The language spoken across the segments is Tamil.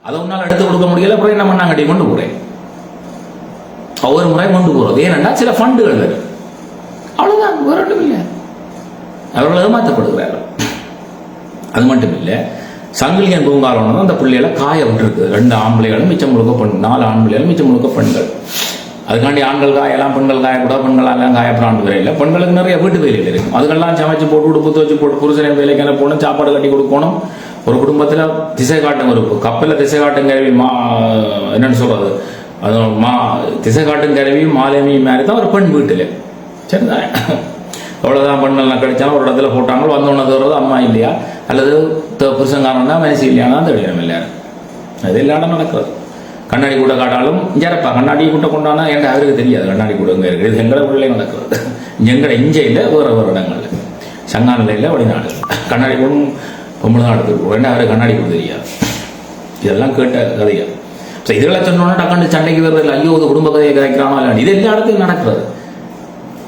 அதை உன்னால் எடுத்து கொடுக்க முடியல, அப்புறம் என்ன பண்ணாங்கட்டி கொண்டு போகிறேன், ஒவ்வொரு முறையும் கொண்டு போகிறது. ஏனென்னா சில ஃபண்டுகள் வரும், அவ்வளோதான், வேற ஒன்றும் இல்லை. அவர்கள் ஏமாற்றப்படுகிறார்கள். அது மட்டும் இல்லை, சங்கிலியன் பூங்காலம் அந்த பிள்ளைகளை காய விட்டுருக்கு. 2 ஆம்பளைகளும் மிச்சம் முழுக்க பெண், 4 ஆம்பளைகளும் மிச்சம் முழுக்க பெண்கள். அதுக்காண்டி ஆண்கள் காயெல்லாம் பெண்கள் காயக்கூடாது, பெண்கள் எல்லாம் காயப்படாண்டு வரையில் பெண்களுக்கு நிறைய வீட்டு வேலைகள் இருக்கும். அதுக்கெல்லாம் சமைச்சு போட்டு உடுப்பு துவச்சு போட்டு புருஷனை வேலைக்கு அனுப்பணும், சாப்பாடு கட்டி கொடுக்கணும். ஒரு குடும்பத்தில் திசை காட்டும் ஒரு கப்பலில் திசை காட்டும் கருவி என்னன்னு சொல்றது, அது திசை காட்டும் கருவி மாலேமி மாதிரி தான் ஒரு பெண் வீட்டில். சரிதான், அவ்வளோதான். பெண்ணெல்லாம் கிடைச்சாலும் ஒரு இடத்துல போட்டாங்க, வந்தோன்னு தோறது அம்மா இல்லையா அல்லது புருஷங்காரன் தான் மனசு இல்லையானா தெரியணும் எல்லாரும். அது இல்லாட நடக்கிறது. கண்ணாடி கூட காட்டாலும் இஞ்சரப்பா கண்ணாடி கூட்ட கொண்டானா என்கிட்ட அவருக்கு தெரியாது கண்ணாடி கூட இங்கே இருக்குது. இது எங்களை உள்ளே நடக்கிறது. எங்கட இஞ்சையில் வேறு வேறு இடங்கள்ல சங்கா நிலையில் வெளிநாடு கண்ணாடி கூடும் பொம்பளை நாடுக்கு வேண்டாம், அவருக்கு கண்ணாடி கூட தெரியாது. இதெல்லாம் கேட்ட கதையா. ஸோ இதெல்லாம் சொன்னோன்னா டக்காண்டு சண்டைக்கு வருது, ஐயோ ஒரு குடும்ப கதையை கதைக்கிறானோ இல்லை, இது எல்லா இடத்துலையும் நடக்கிறது.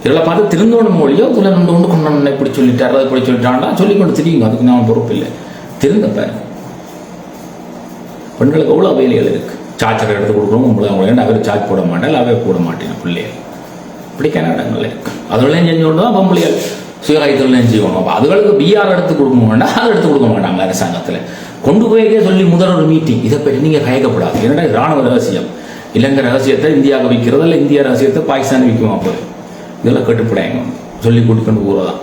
இதெல்லாம் பார்த்து திருந்தோணும் மொழியோ துளை நண்டு கொண்டு கொண்டாந்து இப்படி சொல்லிட்டாரு, அதை இப்படி சொல்லிட்டான்டா சொல்லிக்கொண்டு தெரியுங்க, அதுக்கு நான் பொறுப்பு இல்லை. திருந்தப்ப பெண்களுக்கு எவ்வளோ வேலைகள் இருக்கு. சார்ஜரை எடுத்து கொடுக்குறோம், உங்களுக்கு அவர் சார்ஜ் போட மாட்டேன், அவே போட மாட்டேன் பிள்ளைகள். இப்படிக்கான இடங்கள் இருக்கு. அதுகளையும் செஞ்சு கொண்டு தான் பொம்பளைகள் சுயகாய்த்தொழிலையும் செய்யணும். அப்போ அதுகளுக்கு பிஆர் எடுத்து கொடுக்க வேண்டாம், அதை எடுத்து கொடுக்க மாட்டாங்க அரசாங்கத்தில். கொண்டு போய்க்கே சொல்லி முதல் ஒரு மீட்டிங், இதை பற்றி நீங்கள் கயக்கப்படாது. ஏன்னா இராணுவ ரகசியம், இலங்கை ரகசியத்தை இந்தியாவுக்கு விற்கிறது, இல்லை இந்தியா ரகசியத்தை பாகிஸ்தான் விற்குமா போய் இதெல்லாம் கட்டுப்படாங்க சொல்லி கூட்டிக்கொண்டு போகிறதான்.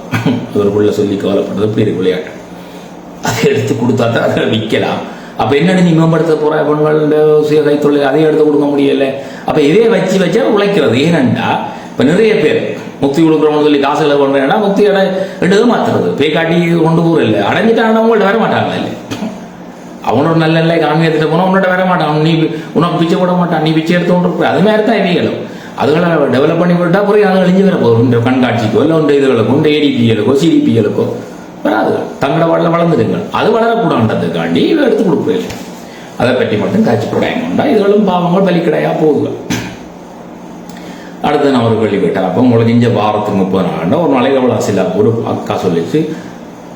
அவருக்குள்ள சொல்லி கவலைப்படுறது பெரிய விளையாட்டு. அதை எடுத்து கொடுத்தா தான் அதை விற்கலாம். அப்போ என்னென்னு நீ மேம்படுத்த போகிற பெண்களோட சுய கைத்தொழில் அதையும் எடுத்து கொடுக்க முடியலை. அப்போ இதே வச்சா உழைக்கிறது. ஏனண்டா இப்போ நிறைய பேர் முக்தி கொடுக்குறவங்க சொல்லி காசுகளை பண்ணுறேன்னா முக்தி எடுக்க மாற்றுறது, போய் காட்டி கொண்டு போகிற இல்லை, அடைஞ்சிட்டாங்கன்னா அவங்கள்ட்ட வர மாட்டாங்களா இல்லை. அவனோட நல்ல இல்லை காமியத்திட்ட போனால் உன்னோட வர மாட்டான், நீ உனக்கு பிச்சை போட மாட்டான், நீ பிச்சை எடுத்து கொண்டு அது மாதிரி தான் இவைகளும். அதுகளை டெவலப் பண்ணி விட்டா பிறகு அதை அழிஞ்சு வர போகும். இந்த கண்காட்சிக்கோ இல்லை ஒன்று இதுகளுக்கோ இந்த ஏடிபிகளுக்கோ சிடிபிகளுக்கோ வராது. தங்களோட வளர வளர்ந்துடுங்கள். அது வளரக்கூடாதுக்காண்டி இதை எடுத்து கொடுப்பேன். அதை பற்றி மட்டும் காட்சி போடாங்கண்டா இதுகளும் பாவங்கள் பலிக்கடையா போகுது. அடுத்து நான் ஒரு கேள்வி கேட்டேன். அப்போ உங்களுக்கு இங்கே வாரத்துக்கு 30 நாள் ஒரு நாளைக்கு எவ்வளோ சில ஒரு அக்கா சொல்லிச்சு,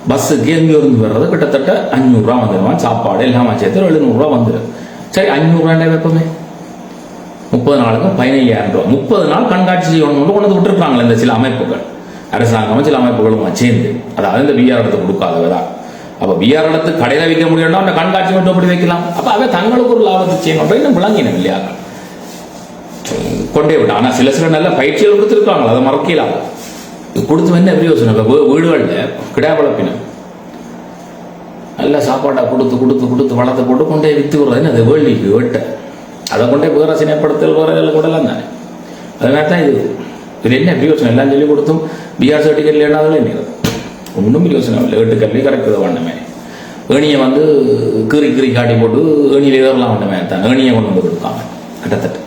பஸ்ஸுக்கு எங்கேருந்து வர்றது கிட்டத்தட்ட 500 ரூபா வந்துடுவான், சாப்பாடு எல்லாம் சேர்த்து 700 ரூபா வந்துடும். சரி 500 ரூபாண்டே வைப்போமே, 30 நாளுக்கு 15,000 ரூபா. 30 நாள் கண்காட்சி செய்யணும்னு கொண்டு வந்து விட்டுருக்காங்களே இந்த சில அமைப்புகள், அரசாங்கம் சில அமைப்புகளும் சேர்ந்து. அதாவது இந்த பிஆர் இடத்துக்கு கொடுக்காதவதான். அப்போ பிஆர் இடத்து கடையில் வைக்க முடியும்னா அந்த கண்காட்சி மட்டும் அப்படி வைக்கலாம். அப்போ அவன் தங்களுக்கு ஒரு லாபத்தை செய்யணும் இன்னும் விளங்கினோம் இல்லையா, கொண்டே விட. ஆனால் சில நல்ல பயிற்சிகள் கொடுத்துருக்காங்களா, அதை மறக்கலாம். கொடுத்து என்ன பிரயோசனம். இப்போ வீடுகளில் கிடா வளர்ப்பினம் நல்ல சாப்பாடாக கொடுத்து கொடுத்து கொடுத்து வளர்த்து போட்டு கொண்டே விற்று விடுறது அது வேள்விக்கு வெட்ட, அதை கொண்டே வேற சினைப்படுத்தல் வேறு கூடலாம் தானே. அதனால தான் இது என்ன பிரயோசனம். எல்லாம் சொல்லி கொடுத்தும் பிஆர் சர்டிஃபிகேட் இல்லைன்னா அதில் என்ன ஒன்றும் பிரயோசனம் இல்லை. 8 கல்வி கரெக்டு வேண்டமே. ஏணியை வந்து கீறி கீறி காட்டி போட்டு ஏணியில் இதெல்லாம் வேண்டமே தான் ஏணியை கொண்டு வந்து கொடுத்தாங்க கிட்டத்தட்ட.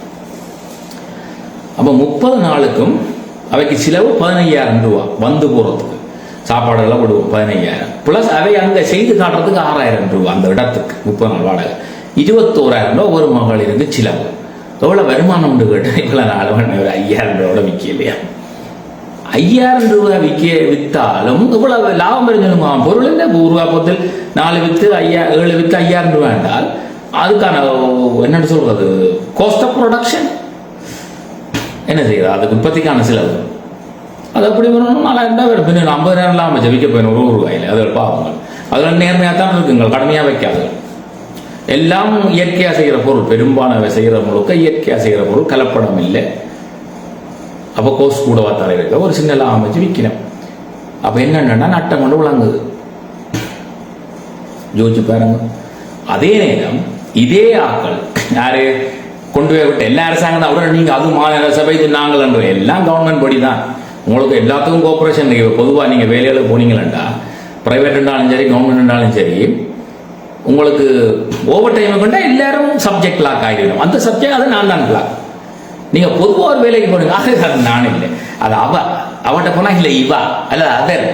அப்போ 30 நாளுக்கும் அவைக்கு செலவு 15,000 ரூபா வந்து போகிறதுக்கு, சாப்பாடெல்லாம் விடுவோம் 15,000 ப்ளஸ் அவை அங்கே செய்து காட்டுறதுக்கு 6,000 ரூபா அந்த இடத்துக்கு 30 நாள் வாடகை, 21,000 ரூபா ஒரு மகளிருக்கு செலவு. எவ்வளோ வருமானம் உண்டு கேட்டால் இவ்வளோ நாள் ஒரு 5,000 ரூபாயோட விற்க இல்லையா. 5,000 ரூபா விற்றாலும் இவ்வளவு லாபம் பெருஞ்சலுமா. பொருள் இல்லை, 100 ரூபா பொருள் 4 விற்று 7 விற்று 5,000 ரூபா என்றால் அதுக்கான என்னென்னு சொல்றது காஸ்ட் ஆஃப் ப்ரொடக்ஷன் என்ன செய்யுது, அதுக்கு உற்பத்திக்கான செலவு. அது அப்படி வரணும் 4,000 ரூபாய் பின்ன 50,000 லாபம் ஜபிக்க போயிடும் 1 ரூபாயில். அதில் பாவங்கள் அதில் நேர்மையாக தான் இருக்குங்க, கடுமையாக வைக்காது. எல்லாம் இயற்கையாக செய்கிற பொருள், பெரும்பாலான செய்கிற முழுக்க இயற்கையாக செய்கிற பொருள், கலப்படம் இல்லை. அப்போ கோஸ் கூடவா தர இருக்க ஒரு சின்ன லாபம் வச்சு விற்கணும். அப்போ என்னென்னா நட்டம் கொண்டு விளங்குது. யோசிச்சு பாருங்க. அதே நேரம் இதே ஆக்கள் யாரு கொண்டு போய் விட்டு எல்லா அரசாங்கம் தான் உடனே நீங்கள் அது மாநில சபை நாங்கள் என்ற எல்லாம் கவர்மெண்ட் படி தான். உங்களுக்கு எல்லாத்துக்கும் கோஆப்ரேஷன் இருக்குது. பொதுவாக நீங்கள் வேலையில் போனீங்களா, ப்ரைவேட் இருந்தாலும் சரி கவர்மெண்ட் இருந்தாலும் சரி, உங்களுக்கு ஓவர் டைம் கொண்டா எல்லாரும் சப்ஜெக்ட் லாக் ஆகிடும். அந்த சப்ஜெக்ட் அது நான் தான் லாக். நீங்கள் பொதுவாக ஒரு வேலைக்கு போனீங்க, அது நான் இல்லை, அது அவட்ட போனால் இல்லை இவா அல்ல அதர்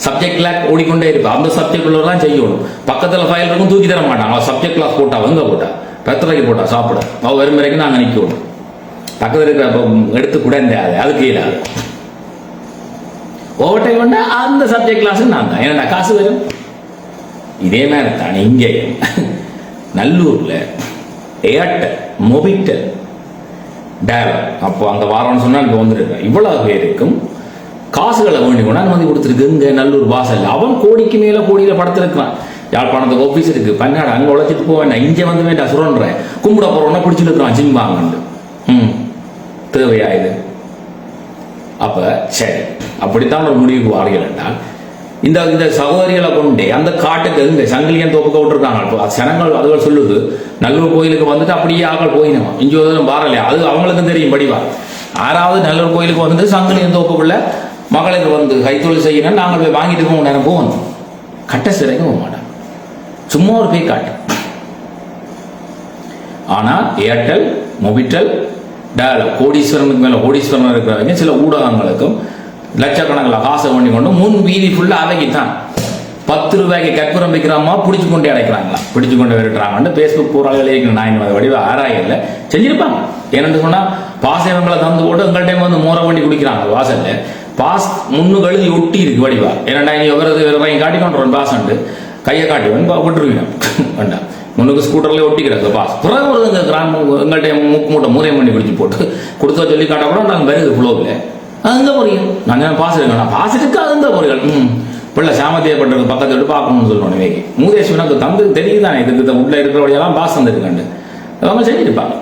சப்ஜெக்ட் லாக் ஓடிக்கொண்டே இருப்பா. அந்த சப்ஜெக்ட் உள்ளதான் செய்யணும். பக்கத்தில் ஃபைல் இருக்கும், தூக்கி தர மாட்டாங்க. சப்ஜெக்ட் கிளாஸ் போட்டா எங்கே போட்டா 10 ரூபாய்க்கு போட்டா சாப்பிட அவள் வரும் வரைக்கும் நாங்கள் நிற்கணும். பக்கத்தில் இருக்கிற எடுத்து கூட அதுக்கு இல்லாது ஓவர் டைம் பண்ணா அந்த சப்ஜெக்ட் கிளாஸ் நான் தான். ஏன்னா காசு வரும். இதே மாதிரி தானே இங்கே நல்லூரில் ஏர்டெல், மொபிட்டெல், டயலாக். அப்போ அந்த வாரம்னு சொன்னால் இப்போ வந்துருக்கேன். இவ்வளவு பேருக்கும் காசுகளை வேண்டி கொண்டு அனுமதி கொடுத்துருக்கு. இங்கே நல்லூர் வாசல் அவன் கோடிக்கு மேலே கோடியில் படத்திருக்கிறான். யாழ்ப்பாணத்துக்கு ஆஃபீஸ் இருக்கு, பன்னாடு அங்கே உழைச்சிட்டு போவேன், இங்கே வந்து வேண்டாம் சுரன்றேன், கும்பிட போறோம்னா பிடிச்சிட்டு இருக்கிறான் ஜிம்பாங்கண்டு. தேவையா இது? அப்ப சரி, அப்படித்தான் ஒரு முடிவுக்கு வாரியல் என்றால் இந்த இந்த சகோதரிகளை கொண்டே அந்த காட்டுக்கு இந்த சங்கிலியன் தோப்புக்க விட்டுருக்காங்க. சனங்கள் அதுகள் சொல்லுது நல்லூர் கோயிலுக்கு வந்துட்டு அப்படியே ஆக்கள் போயினோம், இஞ்சி வாரலையா, அது அவங்களுக்கும் தெரியும் படிவா. யாராவது நல்லூர் கோயிலுக்கு வந்து சங்கிலியன் தோப்புக்குள்ள மகளுக்கு வந்து கைத்தொழில் செய்யணும், நாங்கள் போய் வாங்கிட்டு போக நேரம் போவோம், கட்ட சிறைக்கு போக மாட்டோம், சும்மா ஒரு போய் காட்டு. ஆனா ஏர்டெல், மொபிட்டெல், டயலாக் கோடீஸ்வரனுக்கு மேல கோடீஸ்வரன் இருக்கிறவங்க சில ஊடகங்களுக்கும் லட்சக்கணக்கில் காசை பண்ணி கொண்டு முன் வீதி ஃபுல்லா அவைக்குத்தான் 10 ரூபாய்க்கு கற்பூரம் வைக்கிறாமா பிடிச்சு கொண்டே அடைக்கிறாங்களா, பிடிச்சு கொண்டு விரட்டுறாங்கன்னு பேஸ்புக் பூராக நான் வடிவ ஆராயல செஞ்சிருப்பாங்க. ஏன்னு சொன்னா பாசவங்களை தந்து போட்டு எங்கள் டைம் வந்து மோர வண்டி குடிக்கிறாங்க வாசல்ல. பாஸ் முன்னுகளும் ஒட்டி இருக்கு வடிவா. ஏன்னா நீ எவரது காட்டி கொண்டு பாஸ் உண்டு கையை காட்டி விட்டுருவீங்க வேண்டாம், முன்னுக்கு ஸ்கூட்டர்ல ஒட்டி கிடக்கு பாஸ். பிறகு ஒரு கிராமம் எங்கள்கிட்ட மூக்கு மூட்டை மூரை பண்ணி பிடிச்சி போட்டு கொடுத்த சொல்லி காட்ட கூட நாங்கள் வருது ஃப்ளோவில் அதுங்க பொறியும். நாங்கள் பாஸ் இருக்கணும், பாஸ் இருக்கு அதுங்க பொறிகள். பிள்ளை சாமத்தியப்பட்டிருக்கு பக்கத்து விட்டு பார்க்கணும்னு சொல்லணும். வேகி மூதேஸ்வரனுக்கு தந்து தெரியுதானே இதுக்கு உள்ள இருக்கிறவடையெல்லாம் பாஸ் தந்துருக்காண்டு அவங்க செஞ்சிருப்பாங்க.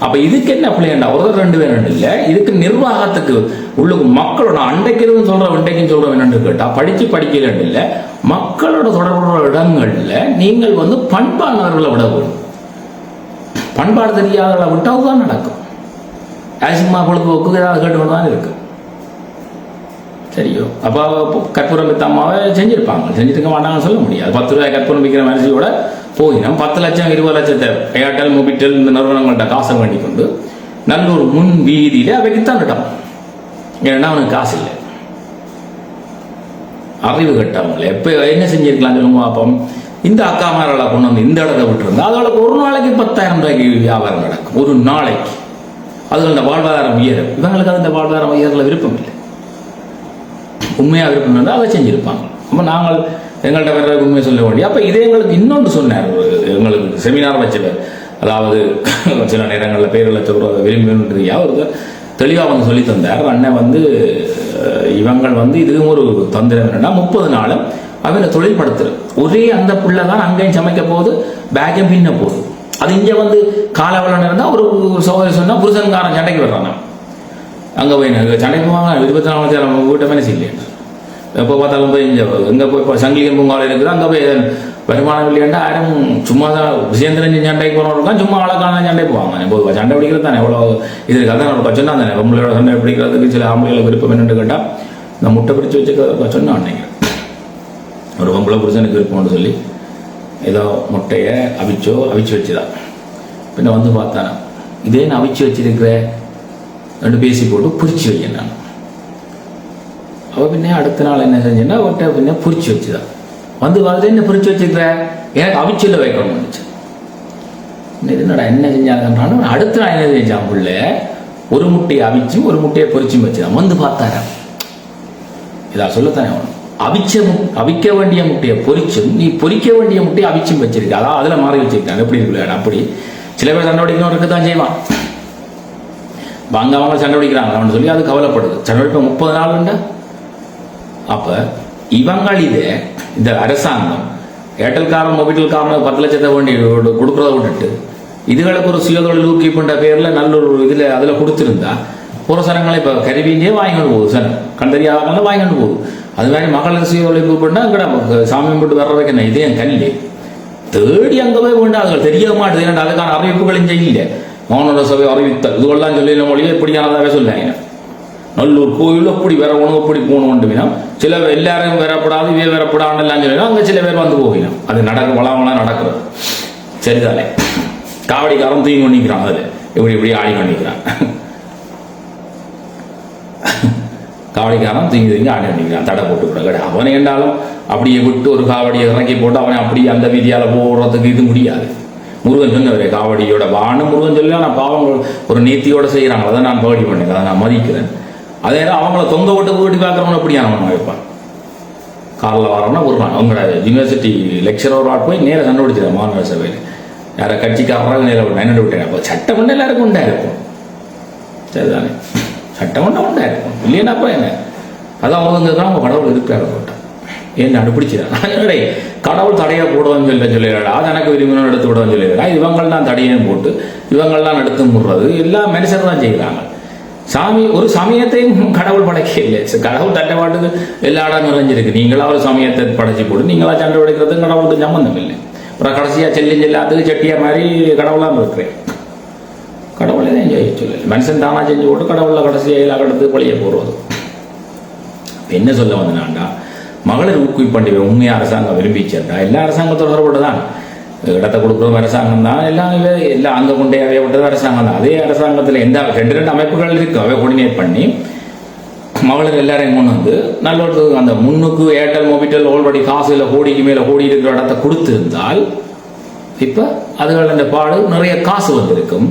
அப்ப இதுக்கு என்ன பிள்ளைண்டா ஒரு 2 பேர் இல்லை, இதுக்கு நிர்வாகத்துக்கு உள்ளுக்கு மக்களோட அண்டைக்கு சொல்ற இண்டைக்கும் சொல்ற என்னன்னு கேட்டா படிக்கல இல்லை, மக்களோட தொடர்புடைய இடங்கள்ல நீங்கள் வந்து பண்பாளர்களை விட வேணும். பண்பாடு தெரியாதவர்களை விட்டு அதுதான் நடக்கும். சும்மா பொழுதுபோக்கு ஏதாவது கேட்டு தான் இருக்கு. சரியோ அப்போ கற்பூரம் வித்த அம்மாவை செஞ்சிருப்பாங்க, செஞ்சிருக்க மாட்டாங்கன்னு சொல்ல முடியாது. 10 ரூபாய் கற்பூரம் விற்கிற மனுஷியோட போயினோம் 10 லட்சம் 20 லட்சத்தை ஏர்டெல், மொபிட்டெல் இந்த நிறுவனங்கள்ட்ட காசை வேண்டி கொண்டு நல்லூர் முன் வீதியில அவைக்குத்தான் விட்டான். ஏன்னா அவனுக்கு காசு இல்லை, அறிவு கட்டவங்கள எப்ப என்ன செஞ்சிருக்கலாம் சொல்லுங்க. அப்போ இந்த அக்கா மாரலை கொண்டு வந்து இந்த இடத்த விட்டுருந்தா அதோட ஒரு நாளைக்கு 10,000 ரூபாய்க்கு வியாபாரம் நடக்கும், ஒரு நாளைக்கு. அதுல இந்த வாழ்வாதாரம் உயரும். இவங்களுக்கு அது இந்த வாழ்வாதாரம் உயர்ல விருப்பம் இல்லை, உண்மையா விருப்பம் இருந்தால் அதை செஞ்சிருப்பாங்க. அப்போ நாங்கள் எங்கள்கிட்ட வேற உண்மையை சொல்ல வேண்டிய. அப்போ இதே எங்களுக்கு இன்னொன்று சொன்னார், எங்களுக்கு செமினார் வச்சவர், அதாவது சில நேரங்களில் பேர்களை சொல்ற விரும்பி அவருக்கு தெளிவாக வந்து சொல்லி தந்தார். அண்ணன் வந்து இவங்கள் வந்து இதுவும் ஒரு தந்திரம் என்னன்னா 30 நாளும் அவனை தொழில்படுத்துறது. ஒரே அந்த பிள்ளை தான் அங்கேயும் சமைக்க போகுது, பேக்கையும் பின்ன போகுது. அது இங்கே வந்து காலவளன் இருந்தால் ஒரு சோதனை சொன்னால் புருஷன்காரன் சண்டைக்கு வர்றாங்க. அங்கே போய் சண்டைக்கு போவாங்க 24 மணி வீட்டை மேலே செய்யல. எப்போ பார்த்தாலும் போய் எங்கே போய் இப்போ சங்கிலியன் பூங்காவில் இருக்குது அங்கே போய் வருமானம் இல்லையாண்டா யாரும் சும்மா தான் விஜயந்திரன் சண்டைக்கு போகிறவங்க சும்மா அழகான சண்டை போவாங்க. இப்போ சண்டை பிடிக்கிறது தானே எவ்வளோ இது இருக்குது. அதான் நம்ம சொன்னா தானே பொம்பளையோட சண்டை பிடிக்கிறதுக்கு சில ஆம்பளைகளுக்கு விருப்பம் என்னென்னு கேட்டால் இந்த முட்டை பிடிச்சி வச்சுக்க சொன்னான் நினைக்கிறேன். ஒரு பொம்பளை புருஷனுக்கு விருப்பம்னு சொல்லி ஏதோ முட்டையை அவிச்சு வச்சுதான் பின்ன வந்து பார்த்தானா இதே நான் அவிச்சு வச்சிருக்கிற 2 பேசி போட்டு பொரிச்சு வைக்க. நான் அவள் பின்னே அடுத்த நாள் என்ன செஞ்சேன்னா ஒட்டை பின்ன பொரிச்சு வச்சுதான் வந்து பார்த்து என்ன பொரிச்சு வச்சிருக்கிற எனக்கு அவிச்சில் வைக்கணும்னு நினைச்சேன். என்னடா என்ன செஞ்சாங்கன்றாலும் அடுத்த நாள் என்ன செஞ்சான் புள்ள ஒரு முட்டையை அவிச்சும் ஒரு முட்டையை பொரிச்சும் வச்சுதான் வந்து பார்த்தாரா. இதான் சொல்லத்தானே அவனும் அவிக்க வேண்டிய முட்டையை பொரிச்சும் நீ பொரிக்க வேண்டிய முட்டையை அவிச்சும் வச்சிருக்க. அதான் அதுல மாறி வச்சிருக்காங்க. எப்படி இருக்கு அப்படி சில பேர் சண்டை பிடிக்கணும் இருக்கத்தான் செய்வான். அவங்க சண்டை பிடிக்கிறாங்க அவனு சொல்லி அது கவலைப்படுது. சண்டை பிடிப்ப 30 நாள் உண்டா. அப்ப இவங்கள் இதே இந்த அரசாங்கம் ஏர்டெல்காரன் மொபைல்காரன் 10 லட்சத்தை வேண்டி கொடுக்குறத விட்டுட்டு இதுகளுக்கு ஒரு சுயதொழில் ஊக்குவிப்புன்ற பேர்ல நல்ல ஒரு இதுல அதுல கொடுத்துருந்தா ஒரு சனங்களை இப்ப கருவியே வாங்கிட்டு போகுது. சனம் கண்டறியாத வாங்கிட்டு போகுது. அது மாதிரி மகளிர் சுயதொழில் கூப்பிட்டா அங்கே சாமி போட்டு வர்றதுக்கு என்ன இதே என் கல்வி தேடி அங்கே போய் வேண்டாம். அதுகள் தெரிய மாட்டேது. ஏன்னா அதுக்கான அறிவிப்புகளும் செய்யல. மௌனோட சபை அறிவித்தல் இதுவெல்லாம் சொல்லின மொழியே இப்படியானதாவே சொல்லாங்க. நல்லூர் கோயில் எப்படி வரணும் எப்படி போகணும்னு சில எல்லாரும் வரப்படாது இவே வரப்படாதுன்னு எல்லாம் சொல்லினா அங்கே சில பேர் வந்து போகணும். அது வளவெல்லாம் நடக்கிறது சரிதானே. காவடிக்காரன் தூங்கி பண்ணிக்கிறான், அதில் இப்படி ஆடி பண்ணிக்கிறான். காவடிக்காரன் தூங்கி ஆடி பண்ணிக்கிறான், தடை போட்டு கூட கிடையாது. அவனை என்றாலும் அப்படியே விட்டு ஒரு காவடியை இறக்கி போட்டு அவனை அப்படியே அந்த விதியால் போடுறதுக்கு இது முடியாது. முருகன் சொன்னவரே காவடியோட வானம் முருகன் சொல்லி நான் பாவங்கள் ஒரு நீத்தியோட செய்கிறாங்க. அதை நான் பகடி பண்ணேன், அதை நான் மதிக்கிறேன். அதே அவங்கள தொங்க விட்டு போட்டி பார்க்குறவங்க அப்படியான அவன் வைப்பான். காலில் வரோம்னா ஒரு நாள் அவங்களோட யூனிவர்சிட்டி லெக்சரர் போய் நேராக கண்டுபிடிச்சிடறேன் மாநகர சபையில் யாரை கட்சிக்காரராக நிலவிட்டேன் என்ன விட்டேன். அப்போ சட்டம் ஒன்று எல்லாருக்கும் உண்டா இருக்கும். சரிதானே, சட்டம் ஒன்றா உண்டா இருக்கும். இல்லைன்னா அப்போ என்ன அதான் அவங்க அவங்க கடவுள் இருப்பார் போட்டான் என்ன அனுப்பிடிச்சிடா கடவுள் தடையா போடுவான்னு சொல்லிடுறா. அது எனக்கு விரும்பினோம் எடுத்து விடுவான்னு சொல்லிடுறா. இவங்கள் தான் தடையும் போட்டு இவங்கள்லாம் எடுத்து முடுறது எல்லாம் மனுஷர் தான் செய்கிறாங்க. சாமி ஒரு சமயத்தையும் கடவுள் படைக்க இல்லை. கடவுள் தட்டை பாட்டுக்கு எல்லா இடம் நிறைஞ்சிருக்கு. நீங்களா ஒரு சமயத்தை படைச்சி போட்டு நீங்களா சண்டை உடைக்கிறது கடவுளுக்கு சம்பந்தம் இல்லை. அப்புறம் கடைசியா செல்லாத்துக்கு செட்டியா மாதிரி கடவுளாக இருக்கிறேன். கடவுளை தான் செய்ய சொல்லல. மனுஷன் தானா செஞ்சு போட்டு கடவுளை கடைசியாக எல்லா கடத்து பழிய போடுறது. என்ன சொல்ல வந்தேனாண்டா, மகளிர் ஊக்குவிப்பண்டிகை உண்மையா அரசாங்கம் விரும்பிச்சா எல்லா அரசாங்கத்தோட தொடர்பு தான். இடத்தை கொடுக்குறதும் அரசாங்கம் தான், எல்லாம் அங்கே கொண்டே அவையப்பட்டது அரசாங்கம் தான். அதே அரசாங்கத்தில் எந்த 2 அமைப்புகள் இருக்கு, அவை கோஆர்டினேட் பண்ணி மகளிர் எல்லாரையும் கொண்டு வந்து நல்ல அந்த முன்னுக்கு ஏர்டெல் மொபிட்டல் ஆல்ரெடி காசு இல்லை கோடிக்கு மேலே கோடி இருக்கிற இடத்த கொடுத்திருந்தால் இப்போ அதுகள் அந்த பாடு நிறைய காசு வந்திருக்கும்.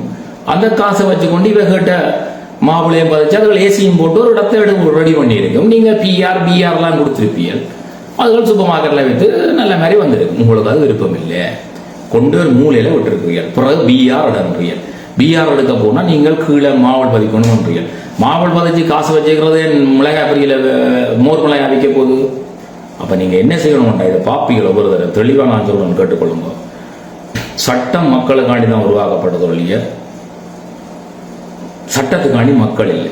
அந்த காசை வச்சுக்கொண்டு இவ கேட்ட மாப்பிள்ளையும் பதிச்சு அதுகள் ஏசியும் போட்டு ஒரு இடத்தை ரெடி பண்ணியிருக்கும். நீங்கள் பிஆர்லாம் கொடுத்துருப்பீர்கள். அதுகள் சூப்பர் மார்க்கெட்டில் வைத்து நல்ல மாதிரி வந்திருக்கு. உங்களுக்கு அது விருப்பம் இல்லை, கொண்டு ஒரு மூலையில் விட்டுருக்கிறீர்கள். பிறகு பிஆர் இடன்றீர்கள். பிஆர் எடுக்க போனால் நீங்கள் கீழே மாவல் பதிக்கணும்ன்றீர்கள். மாவல் பதிச்சு காசு வச்சுக்கிறது மிளகாய் பொரியல மோர் மிளகாய் விற்க போகுது. அப்போ நீங்கள் என்ன செய்யணும்டா, இதை பாப்பிகள் ஒவ்வொரு தடவை தெளிவாக நான் சொல்லணும்னு கேட்டுக்கொள்ளுங்க. சட்டம் மக்களுக்காண்டி தான் உருவாக்கப்பட்டது ஒழிய சட்டத்துக்காண்டி மக்கள் இல்லை.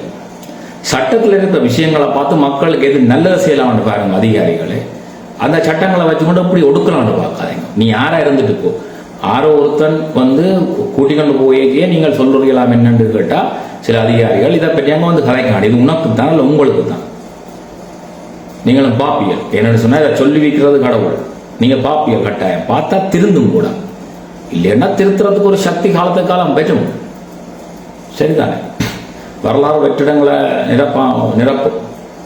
சட்டத்தில் இருக்கிற விஷயங்களை பார்த்து மக்களுக்கு எது நல்லது செய்யலாம்னு பாருங்க அதிகாரிகளே. அந்த சட்டங்களை வச்சுக்கொண்டு அப்படி ஒடுக்கலாம்னு பார்க்காதீங்க. நீ யாரா இருந்துட்டு போ, ஆரோ ஒருத்தன் கூட்டிக்கொண்டு போயே நீங்கள் சொல்றீங்களாம் என்னன்னு கேட்டா சில அதிகாரிகள் இதை பற்றி அங்கே வந்து கதைக்காண்டி இது உனக்கு தான் இல்லை உங்களுக்கு தான். நீங்களும் பாப்பியல் என்னன்னு சொன்னா இதை சொல்லி வைக்கிறது கடவுள். நீங்க பாப்பியல் கட்டாயம் பார்த்தா திருந்தும் கூட, இல்லைன்னா திருத்துறதுக்கு ஒரு சக்தி காலத்து காலம் பெற்றும். சரிதானே, வரலாறு வெற்றிடங்களை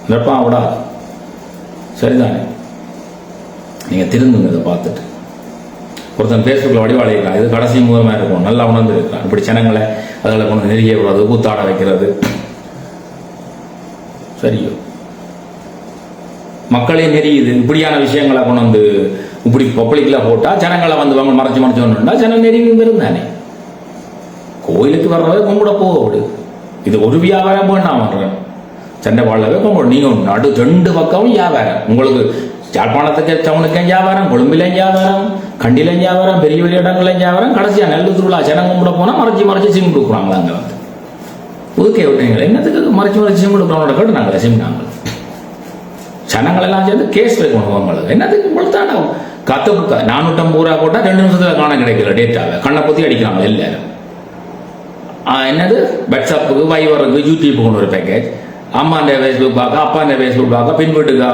நிரப்பா விடாது. சரிதானே, நீங்க திருந்துங்க. இதை பார்த்துட்டு ஒருத்தன் பேஸ்புக்கில் வடிவாளிக்கிறான், இது கடைசி மூலமாக இருக்கும், நல்லா உணர்ந்து இருக்கிறான். இப்படி ஜனங்களை அதில் கொண்டு நெருங்கிய விடுறது, கூத்தாட வைக்கிறது சரியோ? மக்களே நெறியுது. இப்படியான விஷயங்களை கொண்டு வந்து இப்படி பப்ளிக்கில் போட்டால் ஜனங்களை வந்து அவங்க மறைச்சு ஒன்றுண்டா ஜனம் நெருங்கி இருந்தானே. கோயிலுக்கு வர்றவே கும்பிட போகுது. இது ஒரு வியாபாரம் போய் நான் வர்றேன், சண்டை வாழவே கும்பிடும். நீங்கள் நடு 2 பக்கமும் வியாபாரம். உங்களுக்கு யாழ்ப்பாணத்துக்கு டவுனுக்கும் வியாபாரம், கொழும்பிலையும் வியாபாரம், கண்டிலையும் வியாபாரம், பெரிய பெரிய இடங்களையும் வியாபாரம். கடைசியாக நெல்லு திருவிழா ஜனம் கும்பிட போனால் மறைச்சி சிம் கொடுக்குறாங்களா? அங்கே வந்து புதுக்கே விட்டீங்களா? என்னத்துக்கு மறைச்சி சிம் கொடுக்குறவங்களோட கேட்டு நாங்கள் சிம் நாங்கள் ஜனங்களெல்லாம் சேர்ந்து கேஸ் வைக்கணும். அவங்களுக்கு என்னத்துக்கு கொடுத்தாண்டா கத்து 450 ரூபா போட்டால் 2 நிமிஷத்தில் காண கிடைக்கல டேட்டாவை. கண்ணை பற்றி அடிக்கிறாங்க எல்லாரும். என்னது வாட்ஸ்அப்புக்கு வைவருக்கு யூடியூப் கொண்டு ஒரு பேக்கேஜ், அம்மாண்ட ஃபேஸ்புக் பார்க்க, அப்பாண்ட ஃபேஸ்புக் பார்க்க, பின் வீட்டுக்கு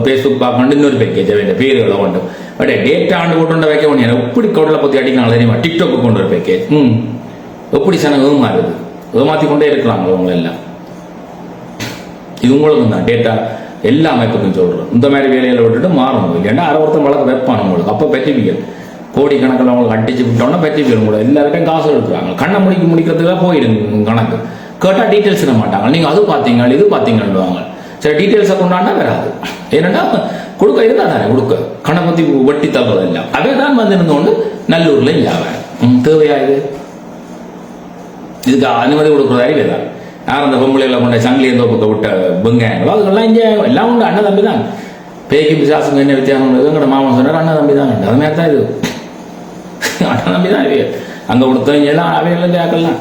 ஃபேஸ்புக் பார்க்க இன்னொரு பேக்கேஜ் வேண்டிய பேர்களை கொண்டு பட் டேட்டா ஆண்டு கொண்டு வைக்க முடியாது. எப்படி கடலை பற்றி அடிக்கிறாங்க தெரியுமா? டிக்டாக்கு கொண்டு ஒரு பேக்கேஜ். எப்படி சனம் ஏமாறுது, ஏமாற்றி கொண்டே இருக்கிறாங்க அவங்க எல்லாம். இது உங்களுக்கும் தான் டேட்டா எல்லா அமைப்புக்கும் சொல்கிறோம். இந்த மாதிரி வேலையில் விட்டுட்டு மாறணும். இல்லைன்னா ஒருத்தன் வழக்கு வைப்பான் உங்களுக்கு. அப்போ பெற்றிபிக்கல் கோடிக்கணக்கில் அவங்களுக்கு அடிச்சு விட்டோம்னா பெற்றிபிக்கல் கூட எல்லாருக்கும் காசு எடுத்துறாங்க. கண்ணை முடிக்கிறதுக்காக போயிடுங்க கணக்கு கேட்டால் டீட்டெயில்ஸ் தர மாட்டாங்க. நீங்கள் அது பார்த்தீங்க இது பார்த்தீங்கன்னுவாங்க. சரி டீட்டெயில்ஸை கொண்டாண்டா வராது. ஏன்னா கொடுக்க இருந்தால் தானே கொடுக்க கண்ணை பற்றி வெட்டி தள்ளுறது இல்லை. அதே தான் வந்து இருந்தோண்டு நல்லூரில் வியாபாரம் தேவையா? இதுக்கு அனுமதி கொடுக்குறது அறிவே தான். யார் அந்த பொம்பளைகளை கொண்ட சங்கிலி தோப்பத்தை விட்ட வெங்காயங்களோ அதுக்கெல்லாம் இங்கே எல்லாம் உண்டு. அண்ணன் தம்பி தான். பேய்க்கு பிசாசுங்க என்ன வித்தியாசம்? எங்கட மாமன் சொன்னார் அண்ணன் தம்பி தான். அது மாதிரி தான் இது அண்ணன் தம்பி தான். அங்கே கொடுத்தவங்க எல்லாம் அவைகள் ஆக்கலாம்.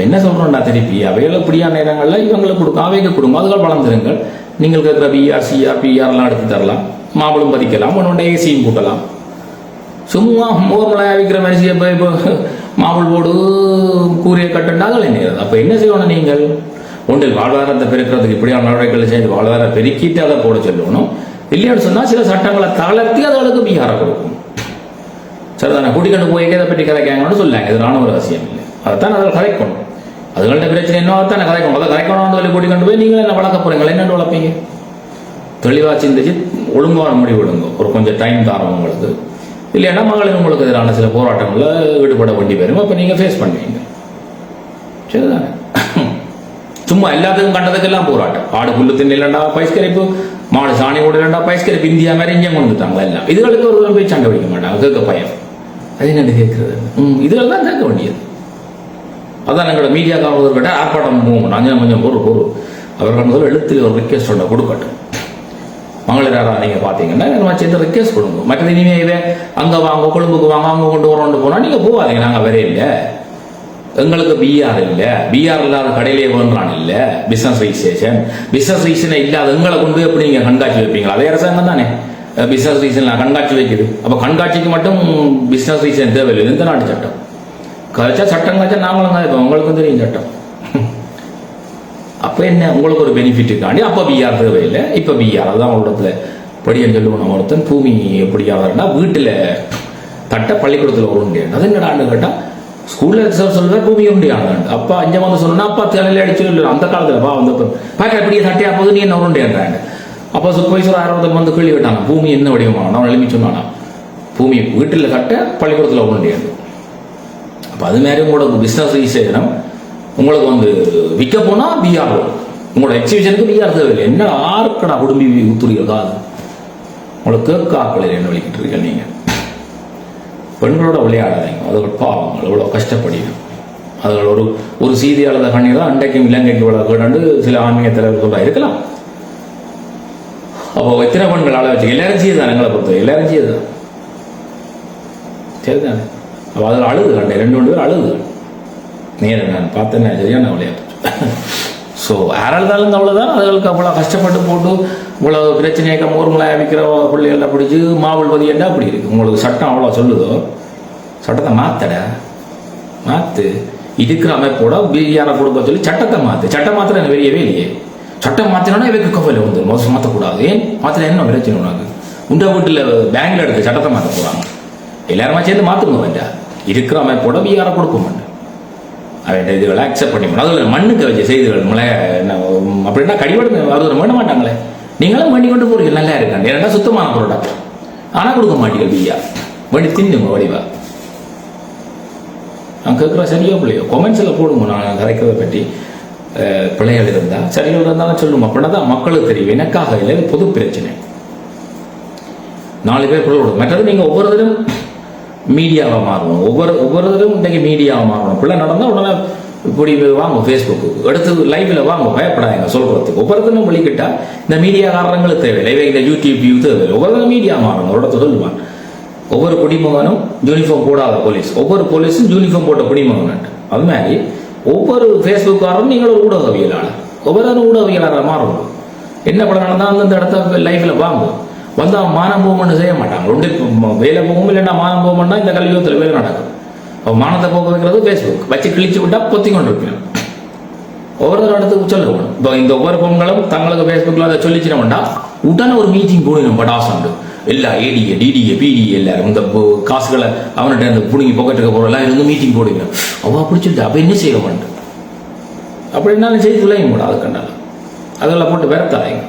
என்ன சொல்றோம்டா திருப்பி அவைகள் இப்படியான நேரங்கள்ல இவங்களுக்கு கொடுக்கும், அவைக்கு கொடுக்கும். அதுகள் வளர்ந்துருங்கள். நீங்கள் கேட்குற பிஆர் சிஆர் பிஆர்லாம் எடுத்து தரலாம், மாம்பழம் பதிக்கலாம், ஒன்று ஏசியும் கூட்டலாம். சும்மா மோர்மலை விற்கிற மாதிரி இப்போ மாவுள் போடு கூறிய கட்டுண்டாங்கள் என்ன? அப்போ என்ன செய்யணும்? நீங்கள் ஒன்றில் வாழ்வாதாரத்தை பெருக்கிறதுக்கு இப்படியான நடவடிக்கைகளை செய்து வாழ்வாதாரம் பெருக்கிட்டு அதை போட சொல்லணும். இல்லைன்னு சொன்னால் சில சட்டங்களை தளர்த்தி அதுகளுக்கு பீகாரம் கொடுக்கும். சரிதானே, கூட்டிக்கொண்டு போய் இதை பற்றி கதைக்காங்கன்னு சொல்லாங்க. இது ராணுவ ரகசியம் இல்லை. அதைத்தான் அதில் கதைக்கணும். அதுகள்ட்ட பிரச்சனை என்ன தானே கதைக்கணும். அதை கதைக்கணும்னு சொல்லி கூட்டிக்கொண்டு போய் நீங்கள் என்ன வளர்க்க போறீங்களா? என்னென்னு வளர்ப்பீங்க? தெளிவாக சிந்திச்சு ஒழுங்கான முடிவு எடுங்க. ஒரு கொஞ்சம் டைம் தரோம் உங்களுக்கு. இல்லைன்னா மகளிர் உங்களுக்கு எதிரான சில போராட்டங்களில் ஈடுபட வேண்டி வரும். அப்போ நீங்கள் ஃபேஸ் பண்ணுவீங்க. சரிதானே, சும்மா எல்லாத்துக்கும் கண்டதுக்கெல்லாம் போராட்டம். ஆடு புல்லு தின்னு இல்லைண்டா பைஸ்கரிப்பு, மாடு சாணி ஓடு இல்லைண்டா பைஸ்கரிப்பு. இந்தியா மாதிரி இங்கே கொண்டுட்டாங்களா எல்லாம். இதுகளுக்கு ஒரு போய் சண்டை பிடிக்க மாட்டாங்க. கேட்க பயம் அது என்ன கேட்கறது? இதில் தான் கேட்க வேண்டியது. அதான் எங்களோட மீடியா காவலர்கிட்ட ஆர்ப்பாட்டம் போகணும். அஞ்சு கொஞ்சம் பொருள் அவர்கள் முதல்ல எழுத்தில் ஒரு ரிக்வெஸ்ட் ஒன்று கொடுக்கட்டும். மகளிராரா நீங்கள் பார்த்தீங்கன்னா சேர்ந்து ரிக்வெஸ்ட் கொடுங்க. மற்றது இனிமேல் இதை அங்கே வாங்க, கொழும்புக்கு வாங்க, அங்கே கொண்டு வரோன்னு போனால் நீங்கள் போகாதீங்க. நாங்கள் வரையில எங்களுக்கு பிஆர் இல்லை, பிஆர் இல்லாத கடையிலே வேண்டான் இல்லை பிஸ்னஸ் ரிஜிஸ்ட்ரேஷனே இல்லாத எங்களை கொண்டு போய் எப்படி நீங்கள் கண்காட்சி வைப்பீங்களா? அதே அரசாங்கம் தானே பிஸ்னஸ் ரிஜிஸ்ட்ரேஷன் கண்காட்சி வைக்குது. அப்போ கண்காட்சிக்கு மட்டும் பிஸ்னஸ் ரிஜிஸ்ட்ரேஷன் தேவையில்லை. இந்த நாட்டு சட்டம் கழிச்சா சட்டம் கழிச்சா நாங்களும் தான் இப்போ உங்களுக்கும் தெரியும் சட்டம். அப்போ என்ன உங்களுக்கு ஒரு பெனிஃபிட்டுக்காண்டி அப்போ பிஆர் தேவையில்லை, இப்போ பிஆர். அதுதான் உங்களோட படியன்னு சொல்லுவோம். ஒருத்தன் பூமி எப்படி ஆகிறன்னா வீட்டில் தட்ட பள்ளிக்கூடத்தில் ஒரு உண்டு. அது என்னடான்னு கேட்டால் ஸ்கூலில் சொல்லுவேன் பூமி உண்டு ஆனாண்டு. அப்பா அஞ்சு வந்து சொன்னா அப்பா தலையில் அடிச்சு அந்த காலத்தில் பா வந்து பார்க்க எப்படியே தட்டியா போது நீ என்ன உருண்டேன்றாங்க. அப்போ சூப்பர்வைசர் ஆரம்பத்தில் வந்து கேள்வி விட்டாங்க, பூமி என்ன வடிவமான நான் எழுப்பி சொன்னானா பூமி வீட்டில் தட்ட பள்ளிக்கூடத்தில் உருண்டேன். அப்போ அது மாதிரி உங்களோட பிஸ்னஸ் ரிஜிஸ்ட்ரேஷன் உங்களுக்கு வந்து விற்க போனால் பிஆர் வரும். உங்களோட எக்ஸிபிஷனுக்கு பிஆர் தேவையில்லை. என்ன ஆறுக்கடா குடும்பி ஊத்துறீர்கள் அது உங்களுக்கு கேட்காக்கள் என்ன வலிக்கிட்டு இருக்க. நீங்கள் பெண்களோட விளையாடாதீங்க. அதுகள் பாவங்கள் எவ்வளோ கஷ்டப்படியும் அதுகள் ஒரு செய்தியாளர் கண்ணீர் தான் அண்டைக்கும் இலங்கைக்கு இவ்வளோ கேடாண்டு சில ஆன்மீக தலைவர் சொல்றா இருக்கலாம். அப்போ எத்தனை பெண்கள் ஆள வச்சு எல்லாரும் செய்யுதான் எங்களை பொறுத்த எல்லாரும் செய்யுதான் சரிதானே. அப்போ அதில் அழுது கண்டேன் 2 பேர் அழுது நேரம் நான் பார்த்தேன்னா சரியான விளையாட்டு. ஸோ யாராலும் அவ்வளோதான் அதுகளுக்கு அவ்வளோ கஷ்டப்பட்டு போட்டு இவ்வளோ பிரச்சனையை ஊர்மலாக விற்கிற பிள்ளைகள்லாம் பிடிச்சி மாவல் பதியண்டா அப்படி இருக்குது. உங்களுக்கு சட்டம் அவ்வளோ சொல்லுதோ சட்டத்தை மாற்று இருக்கிற அமைப்போட பிஆரை கொடுக்க சொல்லி சட்டத்தை மாற்று. சட்டம் மாத்திரம் எனக்கு வெளியவே இல்லையே. சட்டம் மாற்றினோன்னா இவைக்கு கவலை வந்து மோசம் மாற்றக்கூடாது. ஏன் மாத்திரம் என்ன பிரச்சனை உனக்கு? உண்ட வீட்டில் பேங்க்ல எடுத்து சட்டத்தை மாற்ற போகிறாங்க. எல்லாருமா சேர்ந்து மாற்றுங்க வேண்டாம். இருக்கிற அமைப்போட பிஆரை கொடுக்க மாட்டேன். அவன் இதுகளை அக்செப்ட் பண்ணிக்கணும். அதில் மண்ணுக்கு வச்ச செய்திகள் மழை அப்படின்னா கடிவடம் அது வேண மாட்டாங்களே. நீங்களும் வண்டி கொண்டு போறீங்க நல்லா இருக்காங்க. ஏன்னா சுத்தமான ப்ராடக்ட் ஆனால் கொடுக்க மாட்டீங்க பிஆர் வண்டி தின்னுங்க வடிவா. நான் கேட்குற சரியோ பிள்ளையோ கொமெண்ட்ஸில் போடுங்க. நான் கதைக்கிறதை பற்றி பிள்ளைகள் இருந்தால் சரியாக இருந்தாலும் சொல்லுவோம். அப்படின்னா தான் மக்களுக்கு தெரியும். எனக்காக இல்லை, இது பொது பிரச்சனை. 4 பேர் பிள்ளை கொடுக்கும். மற்றது நீங்கள் ஒவ்வொருத்தரும் மீடியாவை மாறணும். ஒவ்வொருத்தரும் இன்றைக்கு மீடியாவை மாறணும். பிள்ளை நடந்தால் உடனே இப்படி வாங்க ஃபேஸ்புக்கு எடுத்து லைவில் வாங்க பயப்படாங்க சொல்கிறதுக்கு. ஒவ்வொருத்தரும் வழிகிட்டா இந்த மீடியாக்காரங்களுக்கு தேவையில்லை. இந்த யூடியூப் தேவையில்லை. ஒவ்வொருத்தரும் மீடியா மாறணும். ஒரு இடத்த சொல்லுவான் ஒவ்வொரு குடிமகனும் யூனிஃபார்ம் போடாத போலீஸ், ஒவ்வொரு போலீஸும் யூனிஃபார்ம் போட்ட குடிமகன். அது மாதிரி ஒவ்வொரு ஃபேஸ்புக்காரரும் நீங்கள் ஒரு ஊடகவியலாளர், ஒவ்வொரு ஊடகவியலாளராக மாறணும். என்ன படம் நடந்தால் அந்தந்த இடத்த லைஃப்பில் வாங்கும். வந்து அவன் மானம் போகணும்னு செய்ய மாட்டாங்க. ஒன்று வேலை போகும் இல்லைன்னா மானம் போகணும்னா இந்த கல்வியத்தில் வேலை நடக்கும். அவன் மானத்தை போக வைக்கிறது ஃபேஸ்புக் வச்சு கிழிச்சு விட்டா பொத்தி கொண்டு இருப்பேன். ஒவ்வொரு இடத்துக்கு சொல்லணும். இப்போ இந்த ஒவ்வொரு பொண்களும் தங்களுக்கு ஃபேஸ்புக்கில் அதை சொல்லிச்சிடமாட்டா உடனே ஒரு மீட்டிங் போடணும். படாசண்டு எல்லா ஏடிஏ டிடிஏ பிடிஏ எல்லாரும் இந்த காசுகளை அவன்கிட்ட அந்த புடுங்கி பொக்கெட்டுக்க போகிறலாம் இருந்து மீட்டிங் போடுங்க. அவன் அப்படி சொல்லிட்டு அப்போ என்ன செய்ய மாட்டேன் அப்படின்னாலும் செய்து விளையும் கூட. அது கண்டாலும் அதெல்லாம் போட்டு விரத்தாங்க.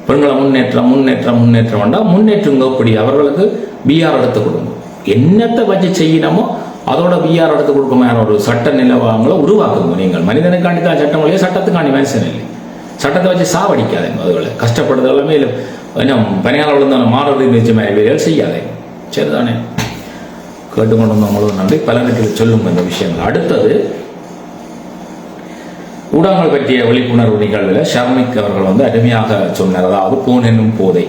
பெண்களை முன்னேற்றம் முன்னேற்றம் முன்னேற்றம் வேண்டாம். முன்னேற்றங்க அப்படி அவர்களுக்கு பிஆர் எடுத்து கொடுங்க. என்னத்தை வச்சு செய்யணுமோ அதோட பிஆர் எடுத்து கொடுக்குமான ஒரு சட்ட நிலவரங்களை உருவாக்குங்க. நீங்கள் மனிதனுக்காண்டி தான் சட்டம் இல்லையா, சட்டத்துக்காண்டி மனுஷன் இல்லை. சட்டத்தை வச்சு சாவடிக்காதீங்க. அதுகளை கஷ்டப்படுறது எல்லாமே இன்னும் பணியாளர் விழுந்தான மாறுறது நிச்சயமாக வேலைகள் செய்யாதீங்க. சரிதானே? கேட்டுக்கொண்டு வந்தவங்களும் நன்றி. பலருக்கு சொல்லுங்க இந்த விஷயங்கள். அடுத்தது ஊடகங்கள் பற்றிய விழிப்புணர்வு நிகழ்வில் ஷர்மிக் அவர்கள் அருமையாக சொன்னார். அதாவது போன் என்னும் போதை.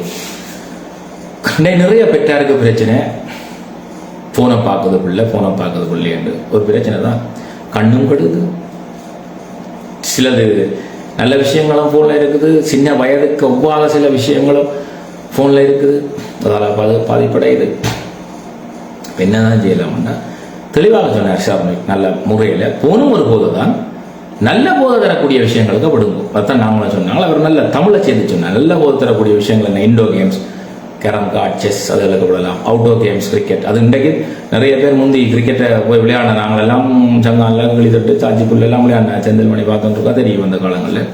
நிறைய பெற்றாருக்கு பிரச்சனை. போனை பார்க்குறது பிள்ளை என்று ஒரு பிரச்சனை தான். கண்ணும் கெடுது. சிலது நல்ல விஷயங்களும் ஃபோனில் இருக்குது. சின்ன வயதுக்கு ஒவ்வாத சில விஷயங்களும் ஃபோனில் இருக்குது. அதால் பாதிப்படையுது. என்னதான் செய்யலாம்னா தெளிவாக சொன்னார் ஷர்மிக். நல்ல முறையில் போனும் ஒரு போது தான். நல்ல போதை தரக்கூடிய விஷயங்களுக்கு விடுங்கும். அதான் நாங்களும் சொன்னாங்க. அவர் நல்ல தமிழை சேர்த்து சொன்னார். நல்ல போதை தரக்கூடிய விஷயங்கள் என்ன? Indoor games, carrom card, chess, அதுகளுக்கு விடலாம். Outdoor games, cricket. அது இன்றைக்கு நிறைய பேர் முந்தி கிரிக்கெட்டை போய் விளையாட நாங்களெல்லாம் சங்காலில் கிளித்தட்டு சாச்சி புள்ளெல்லாம் விளையாடின செந்தில் மணி பார்த்துருக்கா தெரியும் அந்த காலங்களில்.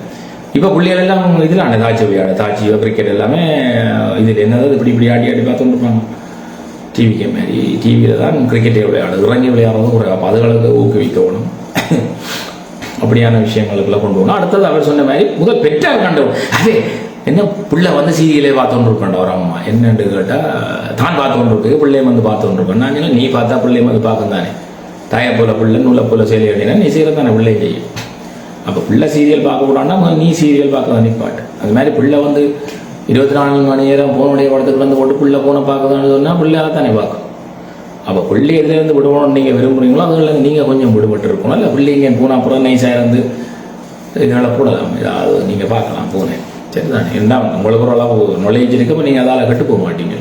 இப்போ பிள்ளைகள் எல்லாம் இதில் ஆன தாச்சி விளையாட தாச்சியோ கிரிக்கெட் எல்லாமே இதில் என்னது இப்படி ஆடி பார்த்துட்டு இருப்பாங்க. டிவிக்கு மாதிரி டிவியில் தான் கிரிக்கெட்டை விளையாடு இறங்கி விளையாடுறது ஒரு அதுகளுக்கு ஊக்குவிக்கணும். அப்படியான விஷயங்களுக்குள்ள கொண்டு போகணும். அடுத்தது அவர் சொன்ன மாதிரி முதல் பெற்றார் கண்டு அதே என்ன பிள்ளை வந்து சீரியலே பார்த்துட்டு இருக்கேன் ஒரு அம்மா என்னன்னு கேட்டால் தான் பார்த்து கொண்டு இருக்கு பிள்ளைய வந்து பார்த்து கொண்டு இருக்கேன். நான் நீ பார்த்தா பிள்ளைய வந்து பார்க்கும் தானே, தாயை போல பிள்ளை நூலை போல செயலி அப்படின்னா நீ செய்யறது தானே பிள்ளை செய்யும். அப்போ பிள்ளை சீரியல் பார்க்க கூடாதுன்னா நீ சீரியல் பார்க்க தான் நிற்பாட்டு. அது மாதிரி பிள்ளை வந்து 24 மணி நேரம் போனுடைய படத்துக்கு வந்து போட்டு பிள்ளை போனை பார்க்கதான்னு சொன்னால் பிள்ளையாக தானே பார்க்கும். அப்போ பிள்ளை எதுலேருந்து விடுவோம்னு நீங்கள் விரும்புகிறீங்களோ அதுலேருந்து நீங்கள் கொஞ்சம் விடுபட்டு இருக்கணும். இல்லை பிள்ளைங்க போனால் அப்புறம் நைஸாக இருந்து இதனால் கூடலாம் ஏதாவது நீங்கள் பார்க்கலாம் போனேன் சரிதானே. என்ன உங்களுக்கு ஒரு அளவு நுழைஞ்சி இருக்கப்போ நீங்கள் அதால் கட்டு போக மாட்டீங்க.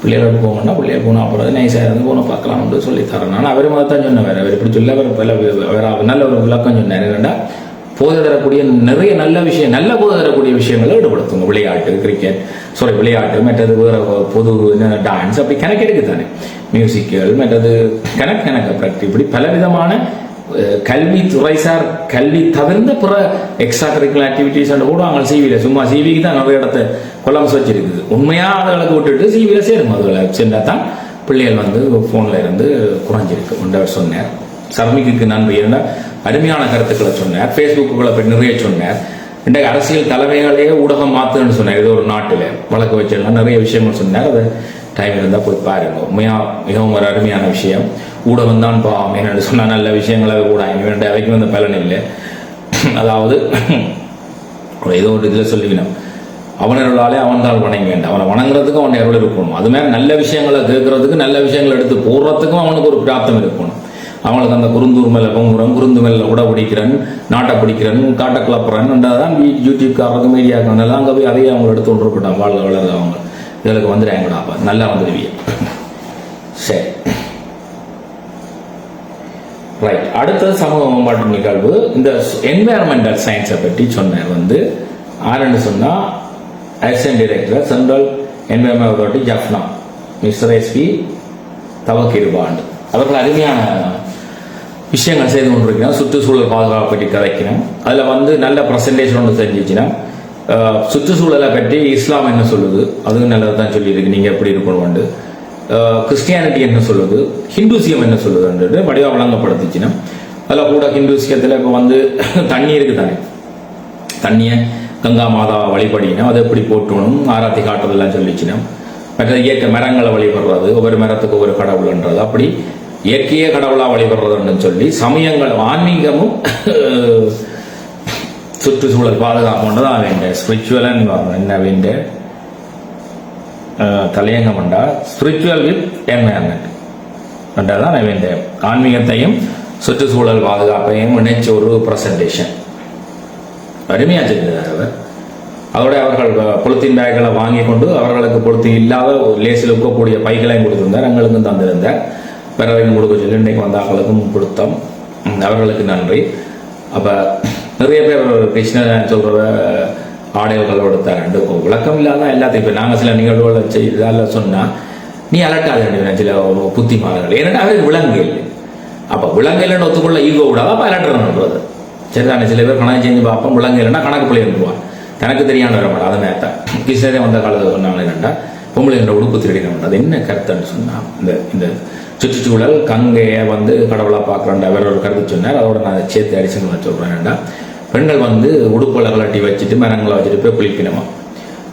பிள்ளைகளோடு போகணும்னா பிள்ளைய போனால் அப்புறம் நைஸாக இருந்து போன பார்க்கலாம்னு சொல்லித்தரேன். ஆனால் அவர் மாதிரி தான் சொன்னேன். வேறு அவர் இப்படி சொல்ல வேறு நல்ல ஒரு விளக்கம் சொன்னார். என்னென்னா போதை தரக்கூடிய நிறைய நல்ல விஷயம், நல்ல போதை தரக்கூடிய விஷயங்களை ஈடுபடுத்துங்க. விளையாட்டு, கிரிக்கெட், விளையாட்டு, மற்றது வேறு பொது என்ன டான்ஸ், அப்படி கணக்கு இருக்குது தானே, மியூசிக்கல், மற்றது கணக்கு ப்ராக்டிஸ், இப்படி பலவிதமான கல்வி துறைசார் கல்வி தவிர்ந்த பிற எக்ஸ்ட்ரா கரிக்குலர் ஆக்டிவிட்டிஸ் போடுவாங்க. சிவியில் சும்மா சிவிக்கு தான் நிறைய இடத்த கொலம்ஸ் வச்சிருக்குது. உண்மையாக அதுகளுக்கு விட்டுட்டு சிவியில் சேரும். அதுகளை சென்றால் தான் பிள்ளைகள் வந்து ஃபோனில் இருந்து குறைஞ்சிருக்கு என்று சொன்னார். சர்மிக்கு நன்றி. ஏன்னா அருமையான கருத்துக்களை சொன்னார். ஃபேஸ்புக்குகளை போய் நிறைய சொன்னார். இன்றைக்கு அரசியல் தலைமைகளையே ஊடகம் மாற்றுன்னு சொன்னார். ஏதோ ஒரு நாட்டில் வழக்கு வச்செல்லாம் நிறைய விஷயங்கள் சொன்னார். அது டைம் இருந்தால் போய் பாருங்க. மிகவும் ஒரு அருமையான விஷயம். ஊடகம் தான் பாவம் என்னென்னு சொன்னால் நல்ல விஷயங்களை கூட அவைக்கு வந்து பலன் இல்லை. அதாவது ஏதோ ஒரு இதில் சொல்லிக்கணும், அவனர்களாலே அவன்தான் வணங்க வேண்டாம், அவனை வணங்குறதுக்கும் அவன் எவ்வளோ இருக்கணும். அது மாதிரி நல்ல விஷயங்களை கேட்கறதுக்கு நல்ல விஷயங்களை எடுத்து போடுறதுக்கும் அவனுக்கு ஒரு பிராப்தம் இருக்கணும். அவங்களுக்கு அந்த குறுந்தூர் மேலே பொங்குறன், குருந்து மேலே உட பிடிக்கிறன், நாட்டை பிடிக்கிறன், காட்டை கிளப்புறன் தான் யூடியூப்காரருக்கு மீடியாவுக்கு வந்தாலும் அங்கே போய் அதையே அவங்க எடுத்து கொண்டிருக்கட்டும். வாழ்க்கை வளர்ந்து அவங்க இதுகளுக்கு வந்துடுறாங்கடா, அப்போ நல்லா வந்துடுவீங்க. சரி, ரைட். அடுத்தது சமூக மேம்பாட்டு நிகழ்வு. இந்த என்வைரன்மெண்டல் சயின்ஸை பற்றி சொன்னேன். வந்து ஆரண்டு சொன்னால் assistant director central environment authority Jaffna mister SP தவக்கிருபாண்டு அவர்கள் அருமையான விஷயங்கள் செய்து கொண்டிருக்கிறோம். சுற்றுச்சூழல் பாதுகாப்பு பற்றி கதைக்கிறோம். அதில் வந்து நல்ல ப்ரெசன்டேஷன் ஒன்று செஞ்சிச்சுன்னா சுற்றுச்சூழலை பற்றி இஸ்லாம் என்ன சொல்லுது அதுவும் நல்லது தான் சொல்லியிருக்கு. நீங்கள் எப்படி இருக்கணும், கிறிஸ்டியானிட்டி என்ன சொல்லுது, ஹிந்துசியம் என்ன சொல்லுதுன்றது வடிவாக வழங்கப்படுத்துச்சுன்னா அதில் கூட ஹிந்துசியத்தில் இப்போ வந்து தண்ணி இருக்குது தானே, தண்ணியை கங்கா மாதா வழிபடினா அதை எப்படி போட்டணும், ஆராத்தி காட்டுறதெல்லாம் சொல்லிச்சுன்னா மற்ற இயற்கை மரங்களை வழிபடுறது, ஒவ்வொரு மரத்துக்கு ஒவ்வொரு கடவுள்ன்றது, அப்படி இயற்கையே கடவுளாக வழிபடுறதுன்னு சொல்லி சமயங்கள் ஆன்மீகமும் சுற்றுச்சூழல் பாதுகாப்புன்றது தான் வேண்டேன். ஸ்பிரிச்சுவலன்னு என்ன வேண்டேன் தலையங்கம் பண்ணா ஸ்பிரிச்சுவல் வித் என்வைரன்மெண்ட் தான் வேண்டேன். ஆன்மீகத்தையும் சுற்றுச்சூழல் பாதுகாப்பையும் இணைச்ச ஒரு ப்ரெசன்டேஷன் அருமையாக செஞ்சிருந்தார் அவர். அதோட அவர்கள் பொலித்தீன் பேக்களை வாங்கி கொண்டு அவர்களுக்கு பொலித்தீன் இல்லாத லேசில் இருக்கக்கூடிய பைகளையும் கொடுத்திருந்தார், எங்களுக்கும் தந்திருந்தார். பிறவையும் கொடுக்க சொல்லி இன்றைக்கு வந்த அவர்களுக்கும் கொடுத்தோம். அவர்களுக்கு நன்றி. அப்போ நிறைய பேர் கிருஷ்ணன் சொல்கிற ஆடைகள் கொடுத்தாரு. விளக்கம் இல்லாத எல்லாத்தையும் இப்போ நாங்கள் சில நிகழ்வுகளை செய்தால சொன்னால் நீ அலட்டாத சில புத்திமானங்கள் ஏன்னா அவருக்கு விலங்கு இல்லை. அப்போ விலங்கு இல்லைன்னு ஒத்துக்கொள்ள ஈகோ விடாத அப்போ அலட்டுறதுன்றது சரிதானே. சில பேர் கணக்கு செஞ்சு பார்ப்போம், விலங்கு இல்லைன்னா கணக்கு பிள்ளை இருந்துருவான், தனக்கு தெரியாத வர மாட்டா. அதை நேரத்தான் கிருஷ்ணரே வந்த காலத்தில் சொன்னாங்க என்னண்டா பொம்பளை என்ற உடுப்பு திருடின அது என்ன கருத்துன்னு சொன்னால் இந்த சுற்றுச்சூழல் கங்கையை வந்து கடவுளாக பார்க்குறேன்டா வேற ஒரு கருத்து சொன்னார். அதோட நான் அதை சேர்த்து அடிச்சுன்னு சொல்கிறேன்டா பெண்கள் வந்து உடுப்புகளை கலட்டி வச்சுட்டு மரங்களை வச்சுட்டு போய் குளிக்கணுமா.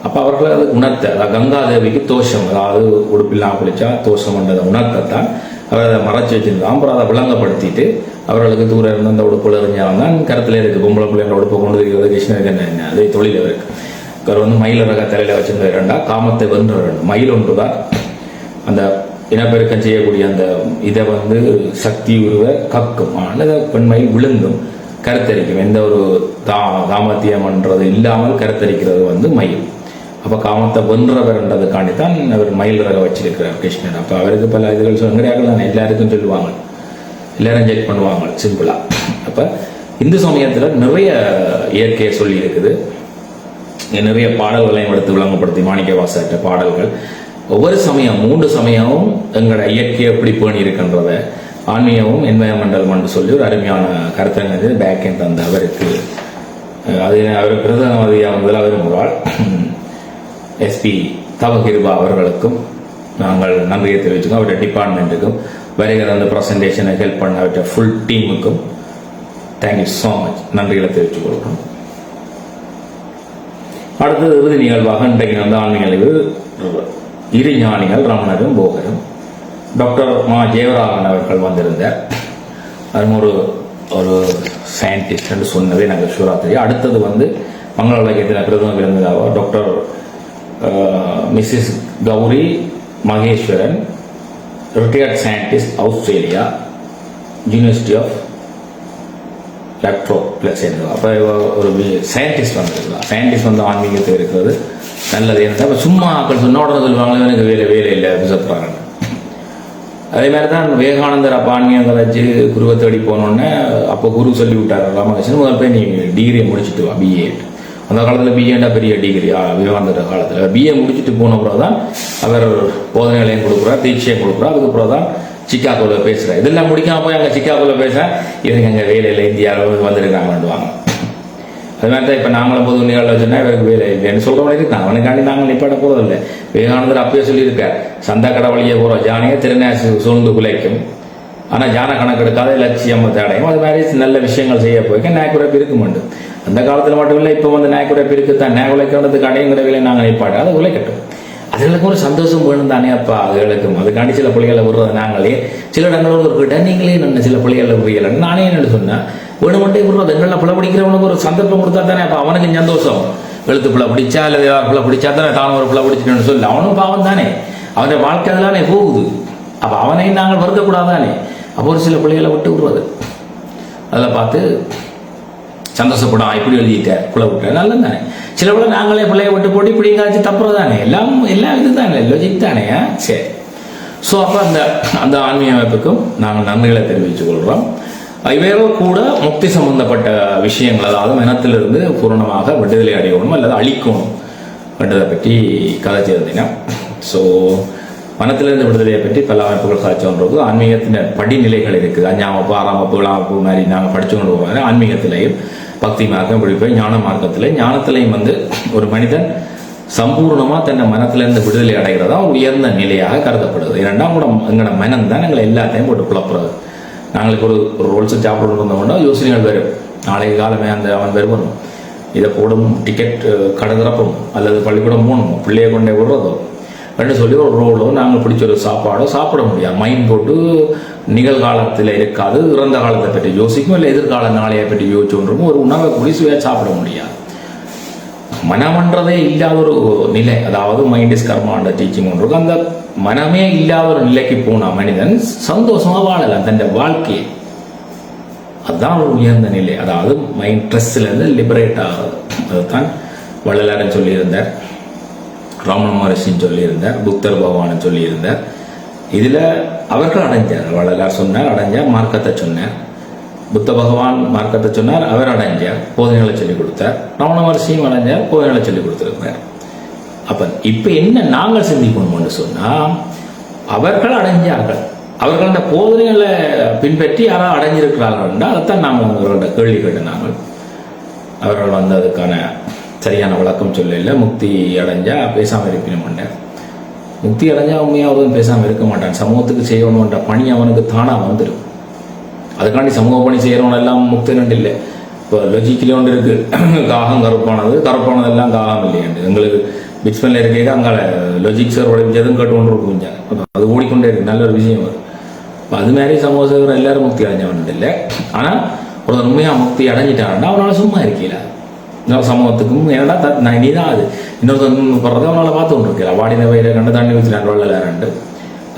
அப்போ அவர்களை அது உணர்த்த, அதாவது கங்காதேவிக்கு தோஷம், அதாவது உடுப்பில்லாம் குளிச்சா தோஷம்ன்றதை உணர்த்தத்தான் அவர் அதை மறைச்சி வச்சிருந்தான். அப்புறம் அதை விளங்கப்படுத்திட்டு அவர்களுக்கு தூரம் இருந்து அந்த உடுப்புல எறிஞ்சாலும் தான் கருத்தில் இருக்குது. பொம்பளை பிள்ளைங்க உடுப்பை கொண்டு இருக்கிறது கிருஷ்ணருக்கு என்ன அதே தொழில் இருக்கு. அவர் வந்து மயில் ரக தலையில் வச்சிருந்த இரண்டா காமத்தை வென்ற வேண்டும். மயில் ஒன்று தான் அந்த இனப்பெருக்கம் செய்யக்கூடிய அந்த இதை வந்து சக்தி உருவ கக்கும், அல்லது பெண்மயில் விழுங்கும், கருத்தரிக்கும். எந்த ஒரு தாமத்தியம்ன்றது இல்லாமல் கருத்தரிக்கிறது வந்து மயில். அப்போ காமத்தை வென்றவர்ன்றதுக்காண்டி தான் அவர் மயில் ரக வச்சிருக்கிறார் கிருஷ்ணன். அப்போ அவருக்கு பல இதுகள் சொல்கிறார்கள் தான் எல்லாருக்கும் சொல்லுவாங்க, எல்லாரும் செக் பண்ணுவாங்க சிம்பிளா. அப்போ இந்து சமயத்தில் நிறைய இயற்கையை சொல்லி இருக்குது. நிறைய பாடல்களையும் எடுத்து விளங்கப்படுத்தி மாணிக்க வாசகற்ற பாடல்கள். ஒவ்வொரு சமயம் 3 சமயமும் எங்களோட இயற்கையை எப்படி பேணி இருக்கின்றத ஆன்மீகமும் என்வைரன்மெண்டல் சொல்லி ஒரு அருமையான கருத்தங்க பேக் எண்ட் அந்த அவருக்கு அது அவர் பிரதமதியாக முதலாக விரும்புகிறாள் எஸ்பி தவகிருபா அவர்களுக்கும் நாங்கள் நன்றியை தெரிவிச்சுக்கோம். அவருடைய டிபார்ட்மெண்ட்டுக்கும் வருகிற அந்த ப்ரெசன்டேஷனை ஹெல்ப் பண்ண அவருடைய ஃபுல் டீமுக்கும் தேங்க்யூ ஸோ மச் நன்றிகளை தெரிவித்துக் கொள்கிறோம். அடுத்தது இறுதி நிகழ்வாக இன்றைக்கு வந்து ஆன்மீக நிகழ்வு இரு ஞானிகள் ரமணரும் போகரும் டாக்டர் மா ஜெயவராகவன் அவர்கள் வந்திருந்தார். அது ஒரு சயின்டிஸ்ட் சொன்னதே எனக்கு ஷூரா தெரியும். அடுத்தது வந்து மங்கள உலகத்தில் பிரதம விருந்தினராக doctor Mrs Gowri Maheswaran, retired scientist, Australia, university of எலக்ட்ரோப்ளஸ் சேர்ந்தது. அப்போ ஒரு சயின்டிஸ்ட் வந்துருக்கலாம். சயின்டிஸ்ட் வந்து ஆன்மீகத்தில் இருக்கிறது நல்லது. என்ன அப்போ சும்மா ஆக்கள் சொன்ன உடனே சொல்லுவாங்க எனக்கு வேலை இல்லை சொல்கிறாங்க. அதே மாதிரி தான் விவேகானந்தர் அப்போ ஆன்மீகம் கதைச்சு குருவை தேடி போனோடனே அப்போ குரு சொல்லி விட்டார் ராமகிருஷ்ணன், முதல் போய் நீ டிகிரியை முடிச்சுட்டு வா, பிஏ. அந்த காலத்தில் பிஏண்டா பெரிய டிகிரி, விவேகானந்தர் காலத்தில் பிஏ முடிச்சுட்டு போன பிறகு தான் அவர் போதனைகளையும் கொடுக்குறார், தீட்சையும் கொடுக்குறார். அதுக்கப்புறம் தான் சிக்காகோவில் பேசுகிறார். இதெல்லாம் முடிக்காம போய் அங்கே சிக்காகோவில் பேசுகிறேன், இவங்க அங்கே வேலையில் இந்தியாவில் வந்திருக்காங்கன்னுவாங்க. அது மாதிரி தான் இப்போ நாங்களும் பொது நிகழ்வு சொன்னால் இவருக்கு வேலை இல்லைன்னு சொல்கிற மாதிரி இருக்காங்க. அவனுக்காண்டி நாங்கள் நிப்பாட்ட போகிறதில்லை. விவேகானந்தர் அப்பயே சொல்லியிருக்கார், சந்தா கடை வழியே போகிற ஜானியை திருநாசு சூழ்ந்து குலைக்கும், ஆனால் ஜான கணக்கெடுக்காத லட்சியம் அடையும். அது மாதிரி நல்ல விஷயங்கள் செய்ய போய்க்க நாயக்குறைப்பு இருக்க மாட்டோம். அந்த காலத்தில் மட்டும் இல்லை, இப்போ வந்து நாயக்குறைப்பு இருக்குத்தான். நாய் உழைக்கிறதுக்கு அடையுங்கிற வேலை நாங்கள் நிப்பாட்டு, அதை உழைக்கட்டும். அதுகளுக்கு ஒரு சந்தோஷம் வேணும் தானே அப்பா அதுகளுக்கும். அதுக்காண்டி சில பிள்ளைகளை விடுறது நாங்களே. சில இடங்களில் ஒரு கிட்ட நீங்களே நின்று சில பிள்ளைகளை புரியலைன்னு நானே என்ன சொன்னேன், வேணுமட்டே விடுறது. எங்களில் பிள்ளை பிடிக்கிறவனுக்கு ஒரு சந்தர்ப்பம் கொடுத்தா தானே அப்போ அவனுக்கு சந்தோஷம். எழுத்து பிள்ளை பிடிச்சா இல்லை பிள்ளை பிடிச்சா தானே தான் ஒரு பிள்ளை பிடிச்சிட்டேன்னு சொல்லி அவனும் பாவம் தானே, அவனுடைய வாழ்க்கை அதெல்லானே போகுது. அப்போ அவனையும் நாங்கள் வருத்தக்கூடாதானே. அப்போ ஒரு சில பிள்ளைகளை விட்டு விடுறது, அதில் பார்த்து சந்தோஷப்படும். இப்படி எழுதிட்டேன் பிள்ளை விட்டேன் நல்லது தானே. சில பிள்ளை நாங்களே பிள்ளைய விட்டு போட்டு இப்படி காய்ச்சி தப்புறது தானே, எல்லாம் இது தானே, லொஜிக் தானே. சரி. ஸோ அப்போ அந்த ஆன்மீக அமைப்புக்கும் நாங்கள் நன்றிகளை தெரிவித்துக் கொள்கிறோம். இவைகள் கூட முக்தி சம்பந்தப்பட்ட விஷயங்கள், அதாவது மனத்திலிருந்து பூரணமாக விடுதலை அடையணும் அல்லது அழிக்கணும் என்றதை பற்றி கதைச்சிருந்தீங்கன்னா. ஸோ மனத்திலிருந்து விடுதலையை பற்றி பல அமைப்புகள் காய்ச்சோன்றது ஆன்மீகத்தின் படிநிலைகள் இருக்குது. 5ஆம் வகுப்பு 6ஆம் வகுப்பு 7ஆம் வகுப்பு மாதிரி நாங்கள் படித்து கொண்டு போவாங்க. ஆன்மீகத்திலையும் பக்தி மார்க்கம் பிடிப்போம், ஞான மார்க்கத்திலையும் ஞானத்திலையும் வந்து ஒரு மனிதன் சம்பூர்ணமாக தன்னை மனத்திலிருந்து விடுதலை அடைகிறதா உயர்ந்த நிலையாக கருதப்படுது. இரண்டாம் கூட எங்களோட மனம் தான் எங்களை எல்லாத்தையும் போட்டு குழப்புறது. நாங்களுக்கு ஒரு ரோல்ஸை சாப்பிட்டு இருந்தோம்னா யோசனைகள் வரும், நாளைக்கு காலமே அவன் வருவணும், இதை போடும், டிக்கெட் கடற்கிறப்பும் அல்லது பள்ளிக்கூடம் போகணும், பிள்ளையை கொண்டே விடுறதோ அப்படின்னு சொல்லி ஒரு ரோலோ நாங்கள் பிடிச்ச ஒரு சாப்பாடோ சாப்பிட முடியாது. மைண்ட் போட்டு நிகழ்காலத்தில் இருக்காது, இறந்த காலத்தை பற்றி யோசிக்கும், இல்லை எதிர்கால நாளையை பற்றி யோசிச்சுருக்கும். ஒரு உணவை குடிசுவையாக சாப்பிட முடியாது. மனமன்றதே இல்லாத ஒரு நிலை, அதாவது மைண்ட் இஸ் கர்மாண்ட டீச்சிங் ஒன்று இருக்கும். அந்த மனமே இல்லாத ஒரு நிலைக்கு போன மனிதன் சந்தோஷமா வாழலாம் தன் வாழ்க்கையை. அதுதான் ஒரு உயர்ந்த நிலை, அதாவது மைண்ட் ஸ்ட்ரெஸ்லேருந்து லிபரேட் ஆகிறது. அதுதான் வள்ளலாரன் சொல்லியிருந்தார், ரமண மகர்ஷின்னு சொல்லியிருந்தார், புத்தர் பகவான் சொல்லியிருந்தார். இதில் அவர்கள் அடைஞ்சார். வள்ளலார் சொன்னார், அடைஞ்சார், மார்க்கத்தை சொன்னார். புத்த பகவான் மார்க்கத்தை சொன்னார், அவர் அடைஞ்சார், போதனைகளை சொல்லிக் கொடுத்தார். ரமண மகர்ஷியும் அடைஞ்சார், போதனைகளை சொல்லிக் கொடுத்திருக்கிறார். அப்போ இப்போ என்ன நாங்கள் சிந்திக்கணும்னு சொன்னால், அவர்கள் அடைஞ்சார்கள், அவர்கள் அந்த போதனைகளை பின்பற்றி யாராவது அடைஞ்சிருக்கிறார்கள் என்றால் அதைத்தான் நாங்கள் அவர்களோட கேள்வி கேட்டு நாங்கள் அவர்கள் வந்து அதுக்கான சரியான விளக்கம் சொல்லல. முக்தி அடைஞ்சா பேசாமல் இருப்பினோம்ன்ற, முக்தி அடைஞ்சா உண்மையாவது பேசாமல் இருக்க மாட்டான். சமூகத்துக்கு செய்யணுன்ற பணி அவனுக்கு தானாக வந்துடும். அதுக்காண்டி சமூக பணி செய்கிறவன் எல்லாம் முக்தி நண்டு இல்லை. இப்போ லொஜிக்கிலே ஒன்று இருக்குது, காகம் கருப்பானதெல்லாம் காகம் இல்லையாண்டு. எங்களுக்கு பிட்ஸ்மென்ல இருக்க அங்கே லொஜிக்ஸர் உழைச்சதும் கேட்டு கொண்டு இருக்கும், அது ஓடிக்கொண்டே இருக்கு, நல்ல ஒரு விஷயம் அது. இப்போ அது மாதிரி சமூக சேகரம் எல்லாரும் முக்தி அடைஞ்சவன் இல்லை. ஆனால் ஒரு உண்மையாக முக்தி அடைஞ்சிட்டான்னா அவனால் சும்மா இருக்கல. இன்னொரு சமூகத்துக்கும் என்னடா நீ தான் அது இன்னொருத்தன் போடுறதை அவனால் பார்த்து கொண்டு இருக்கல. வாடின வயிறு ரெண்டு தண்ணி ஊற்றினார் வள்ளலாரண்டு,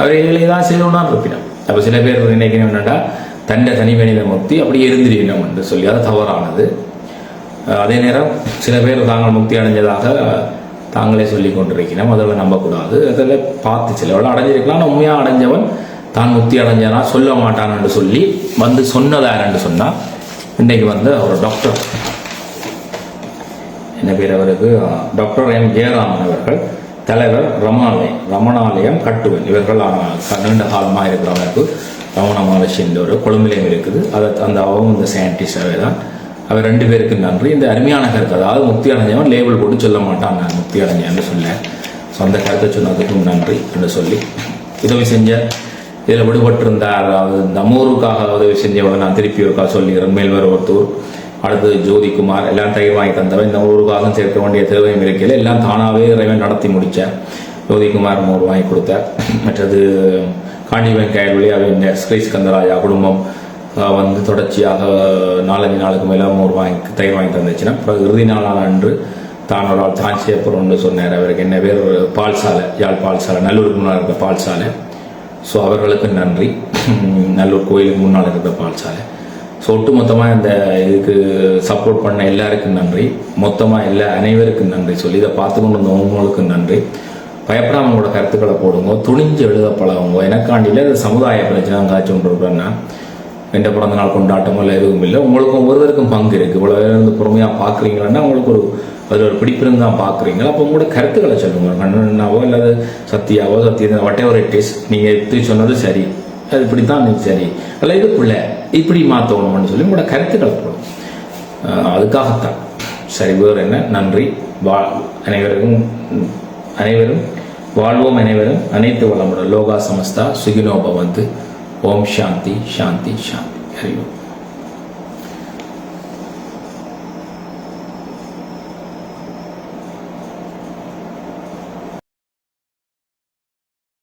அவர் தான் செய்யணும்னான் இருப்பினான். அப்போ சில பேர் நினைக்கணும் என்னடா தண்டை தனி மனித முக்தி அப்படி இருந்திருக்கணும் என்று சொல்லி, அது தவறானது. அதே நேரம் சில பேர் தாங்கள் முக்தி அடைஞ்சதாக தாங்களே சொல்லி கொண்டிருக்கணும், அதில் நம்பக்கூடாது. அதில் பார்த்து சிலவள் அடைஞ்சிருக்கலாம். உண்மையாக அடைஞ்சவன் தான் முக்தி அடைஞ்சானா சொல்ல மாட்டான் என்று சொல்லி வந்து சொன்னதார் என்று சொன்னால், இன்றைக்கு வந்து அவர் டாக்டர் என்ன பேர் அவருக்கு, டாக்டர் எம் ஜெயராமன் அவர்கள், தலைவர் ரமணாலயம் கட்டுவன். இவர்கள் நீண்ட காலமாக இருக்கிற அமைப்பு ரமண மகர்ஷி என்ற ஒரு கொழும்பிலையும் இருக்குது. அதை அந்த அவங்க இந்த சயின்டிஸ்டாகவே தான். அவர் 2 பேருக்கு நன்றி. இந்த அருமையான கருத்து, அதாவது முக்தி அடைஞ்சவன் லேபிள் போட்டு சொல்ல மாட்டான் நான் முக்தி அடைஞ்சேன்னு சொல்ல, ஸோ அந்த கருத்தை சொன்னதுக்கும் நன்றி என்று சொல்லி, உதவி செஞ்ச இதில் விடுபட்டிருந்தார், அதாவது இந்த அமூருக்காக உதவி செஞ்சவங்க நான் திருப்பி ஒருக்கா சொல்லிக்கிறேன். மேல்வர் ஒருத்தூர் அடுத்து ஜோதிக்குமார் எல்லாம் தயிர் வாங்கி தந்தவன். இந்த ஒரு காசும் சேர்க்க வேண்டிய தேவையும் இருக்கையில் எல்லாம் தானாகவே இறைவன் நடத்தி முடித்தார். ஜோதிக்குமார் 100 வாங்கி கொடுத்தார். மற்றது காண்டிவன் கையொலி அவன் ஸ்ரீ ஸ்கந்தராஜா குடும்பம் வந்து தொடர்ச்சியாக 4-5 நாளுக்கு மேலே 100 தயிர் வாங்கி தந்துச்சுன்னா அப்புறம் இறுதி நாளான அன்று தான் ஒரு ஆள் தான் சேப்பரோன்னு சொன்னார். அவருக்கு என்ன பேர் பால்சாலை, யாழ் பால்சாலை, நல்லூருக்கு முன்னால் இருக்கிற பால்சாலை. ஸோ அவர்களுக்கு நன்றி. நல்லூர் கோயிலுக்கு முன்னால் இருக்கிற பால்சாலை. ஸோ ஒட்டுமொத்தமாக இந்த இதுக்கு சப்போர்ட் பண்ண எல்லாருக்கும் நன்றி. மொத்தமாக அனைவருக்கும் நன்றி சொல்லி இதை பார்த்து கொண்டு வந்தவங்களுக்கு நன்றி. பயப்படாமல் உங்களோட கருத்துக்களை போடுங்க, துணிஞ்சு எழுத பழகுங்க. எனக்காண்டியில் அது சமுதாய பிரச்சனை காய்ச்சி கொண்டு இருக்கிறேன்னா எந்த பிறந்த நாள் கொண்டாட்டமோ இல்லை எதுவும் இல்லை. உங்களுக்கும் ஒவ்வொருவருக்கும் பங்கு இருக்குது. இவ்வளோ இருந்து பொறுமையாக பார்க்குறீங்களா உங்களுக்கு அதில் ஒரு பிடிப்பிருந்து தான் பார்க்குறீங்களா. அப்போ உங்களோட கருத்துக்களை சொல்லுங்க. கண்ணனாவோ இல்லாத சத்தியாவோ வட்டே ஒரு டேஸ் நீங்கள் எடுத்து சொன்னது சரி, அது இப்படித்தான் நீ சரி அல்ல இதுக்குள்ள இப்படி மாற்றணும்னு சொல்லி உங்களோட கருத்துக்களை போடும். அதுக்காகத்தான். சரி, வேறு என்ன? நன்றி. அனைவரும் வாழ்வோம். அனைவரும் அனைத்து வளமுடன். லோகா சமஸ்தா சுகினோ பவந்து. ஓம் சாந்தி சாந்தி சாந்தி. ஹரி ஓம்.